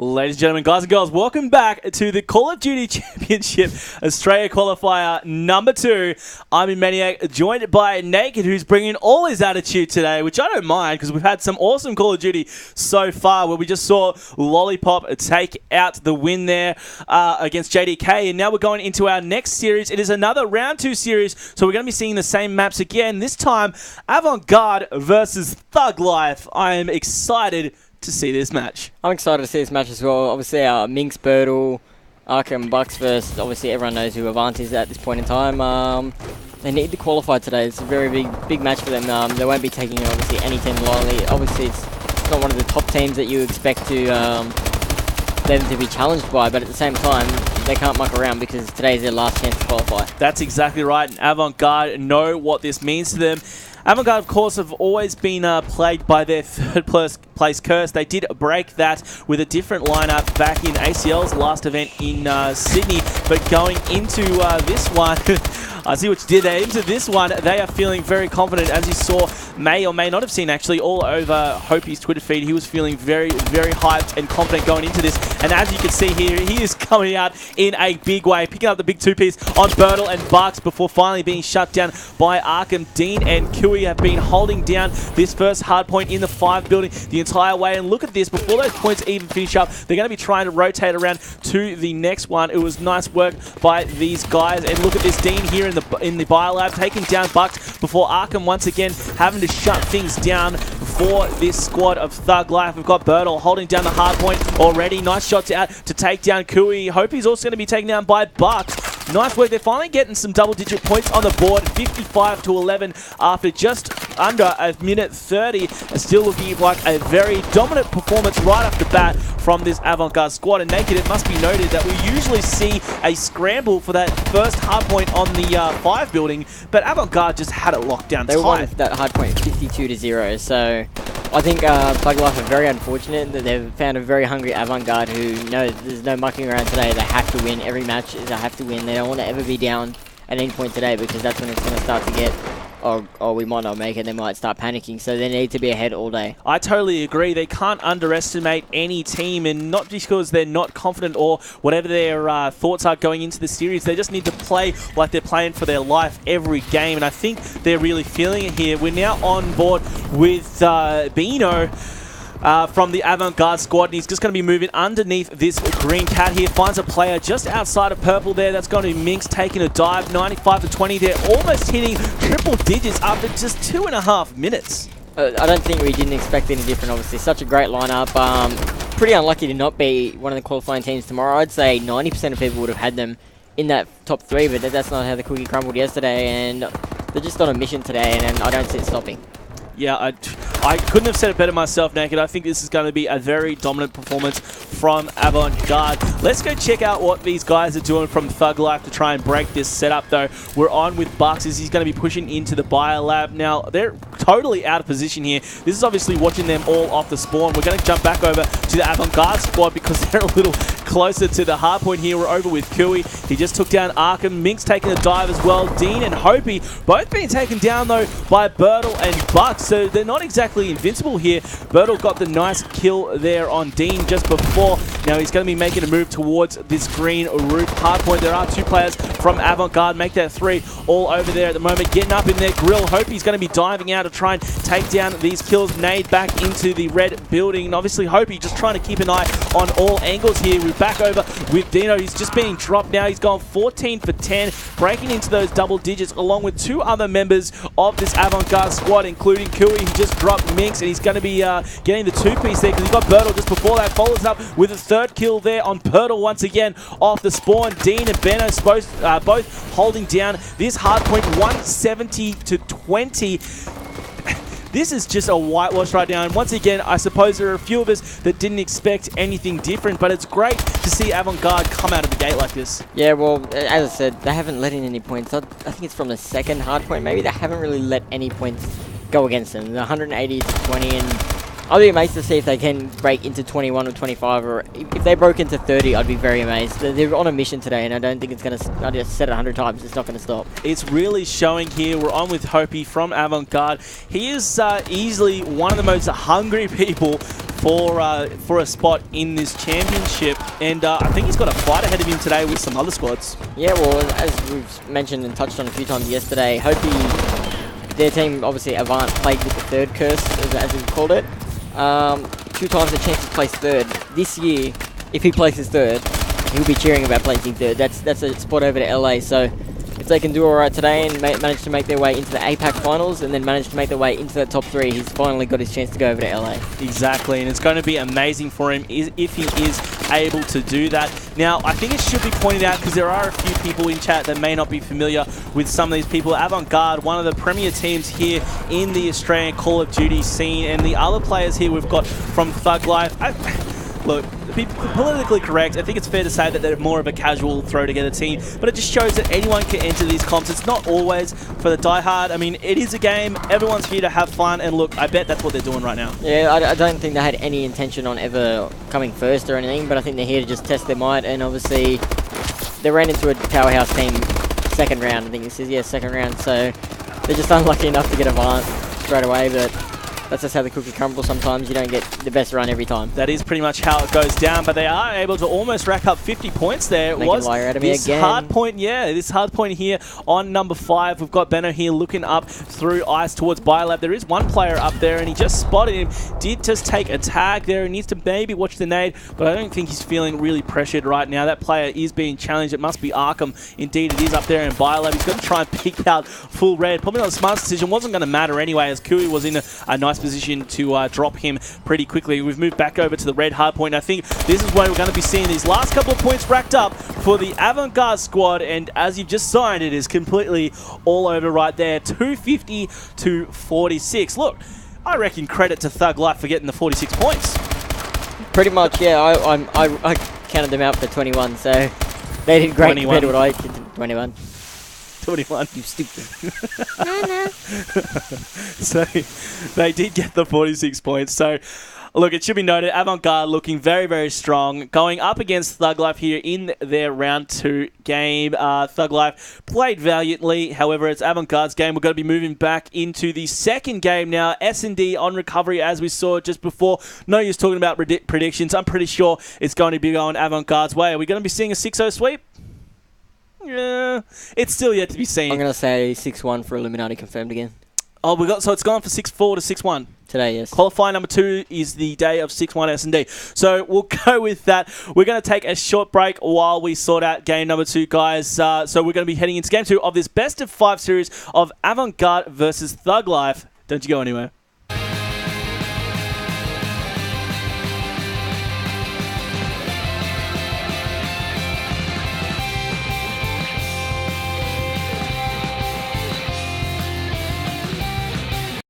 Ladies and gentlemen, guys and girls, welcome back to the Call of Duty Championship Australia Qualifier number 2. I'm in Maniac, joined by Naked, who's bringing all his attitude today, which I don't mind because we've had some awesome Call of Duty so far, where we just saw Lollipop take out the win there against JDK, and now we're going into our next series. It is another round 2 series, so we're going to be seeing the same maps again. This time, Avant Garde versus Thug Life. I am excited to see this match. I'm excited to see this match as well. Obviously, Minx, Birdle, Arkham, Bucks versus, obviously everyone knows who Avant is at this point in time. They need to qualify today. It's a very big match for them. They won't be taking obviously any team lightly. Obviously, it's not one of the top teams that you expect to them to be challenged by, but at the same time, they can't muck around because today is their last chance to qualify. That's exactly right, and Avant Garde know what this means to them. Avant Garde, of course, have always been plagued by their third place curse. They did break that with a different lineup back in ACL's last event in Sydney. But going into this one, I see what you did there. Into this one, they are feeling very confident, as you saw, may or may not have seen actually, all over Hopi's Twitter feed. He was feeling very hyped and confident going into this. And as you can see here, he is coming out in a big way, picking up the big two-piece on Birdle and Bucks before finally being shut down by Arkham. Dean and Kui have been holding down this first hard point in the 5 building the entire way. And look at this, before those points even finish up, they're going to be trying to rotate around to the next one. It was nice work by these guys. And look at this, Dean here in the biolab taking down Bucks before Arkham once again having to shut things down for this squad of Thug Life. We've got Birdle holding down the hard point already. Nice shots out to take down Kui. Hope he's also going to be taken down by Bucks. Nice work. They're finally getting some double-digit points on the board. 55-11 after just under a minute 30. Still looking like a very dominant performance right off the bat from this Avant Garde squad. And Naked, it must be noted that we usually see a scramble for that first hard point on the 5 building, but Avant Garde just had it locked down tight. They won that hard point 52-0. So I think Thug Life are very unfortunate that they've found a very hungry Avant Garde who knows there's no mucking around today. They have to win. Every match they have to win. They don't want to ever be down at any point today, because that's when it's going to start to get, oh, we might not make it. They might start panicking. So they need to be ahead all day. I totally agree. They can't underestimate any team, and not because they're not confident or whatever their thoughts are going into the series. They just need to play like they're playing for their life every game, and I think they're really feeling it here. We're now on board with Bino from the Avant Garde squad, and he's just going to be moving underneath this green cat here. Finds a player just outside of purple there. That's going to be Minx taking a dive. 95-20 there, almost hitting triple digits after just 2.5 minutes. I don't think we didn't expect any different, obviously. Such a great lineup. Pretty unlucky to not be one of the qualifying teams tomorrow. I'd say 90% of people would have had them in that top 3, but that's not how the cookie crumbled yesterday, and they're just on a mission today, and I don't see it stopping. Yeah, I couldn't have said it better myself, Naked. I think this is going to be a very dominant performance from Avant Garde. Let's go check out what these guys are doing from Thug Life to try and break this setup, though. We're on with Bucks as he's going to be pushing into the biolab. Now, they're totally out of position here. This is obviously watching them all off the spawn. We're going to jump back over to the Avant Garde squad because they're a little closer to the hard point here. We're over with Kui. He just took down Arkham. Minx taking a dive as well. Dean and Hopi both being taken down, though, by Birdle and Bucks. So they're not exactly invincible here. Birdle got the nice kill there on Dean just before. Now he's going to be making a move towards this green roof hard point. There are 2 players from Avant Garde. Make that 3 all over there at the moment. Getting up in their grill. Hope he's going to be diving out to try and take down these kills. Nade back into the red building. And obviously Hope just trying to keep an eye on all angles here. We're back over with Dino. He's just being dropped now. He's gone 14 for 10, breaking into those double digits along with 2 other members of this Avant Garde squad, including Kui, who just dropped Minx, and he's going to be getting the 2-piece there because he's got Birdle just before that. Follows up with a 3rd kill there on Birdle once again off the spawn. Dean and Benno both holding down this hard point 170-20. This is just a whitewash right now, and once again, I suppose there are a few of us that didn't expect anything different, but it's great to see Avant Garde come out of the gate like this. Yeah, well, as I said, they haven't let in any points. I think it's from the 2nd hard point. Maybe they haven't really let any points go against them. The 180-20, and I'll be amazed to see if they can break into 21 or 25, or if they broke into 30, I'd be very amazed. They're on a mission today, and I don't think it's going to, I just said it 100 times, it's not going to stop. It's really showing here. We're on with Hopi from Avant Garde. He is easily one of the most hungry people for a spot in this championship, and I think he's got a fight ahead of him today with some other squads. Yeah, well, as we've mentioned and touched on a few times yesterday, their team, obviously Avant, played with the third curse, as we called it. 2 times a chance to place third. This year, if he places third, he'll be cheering about placing third. That's a spot over to LA, so if they can do alright today and manage to make their way into the APAC finals and then manage to make their way into the top 3, he's finally got his chance to go over to LA. Exactly, and it's going to be amazing for him if he is able to do that. Now, I think it should be pointed out, because there are a few people in chat that may not be familiar with some of these people. Avant Garde, one of the premier teams here in the Australian Call of Duty scene, and the other players here we've got from Thug Life. Look, to be politically correct, I think it's fair to say that they're more of a casual throw-together team, but it just shows that anyone can enter these comps. It's not always for the diehard. I mean, it is a game. Everyone's here to have fun, and look, I bet that's what they're doing right now. Yeah, I don't think they had any intention on ever coming first or anything, but I think they're here to just test their might, and obviously they ran into a Towerhouse team second round, I think this is, yeah, second round, so they're just unlucky enough to get Avant straight away, but that's just how the cookie crumbles sometimes. You don't get the best run every time. That is pretty much how it goes down, but they are able to almost rack up 50 points there. It was this hard point, this hard point here on number 5. We've got Benno here looking up through ice towards Biolab. There is one player up there, and he just spotted him. Did just take a tag there. He needs to maybe watch the nade, but I don't think he's feeling really pressured right now. That player is being challenged. It must be Arkham. Indeed, it is up there in Biolab. He's going to try and pick out full red. Probably not the smartest decision. Wasn't going to matter anyway, as Kui was in a nice position to drop him pretty quickly. We've moved back over to the red hardpoint. I think this is where we're going to be seeing these last couple of points racked up for the Avant-Garde squad, and as you've just signed, it is completely all over right there. 250 to 46. Look, I reckon credit to Thug Life for getting the 46 points. Pretty much, yeah. I counted them out for 21, so they did great compared to what I did. 21. 21. You stupid. So they did get the 46 points. So look, it should be noted, Avant-Garde looking very, very strong. Going up against Thug Life here in their round 2 game. Thug Life played valiantly. However, it's Avant-Garde's game. We're going to be moving back into the second game now. S&D on recovery, as we saw just before. No use talking about predictions. I'm pretty sure it's going to be going Avant-Garde's way. Are we going to be seeing a 6-0 sweep? Yeah, it's still yet to be seen. I'm going to say 6-1 for Illuminati confirmed again. Oh, so it's gone for 6-4 to 6-1. Today, yes. Qualifier number 2 is the day of 6-1 S&D. So we'll go with that. We're going to take a short break while we sort out game number 2, guys. So we're going to be heading into game 2 of this best of 5 series of Avant-Garde versus Thug Life. Don't you go anywhere.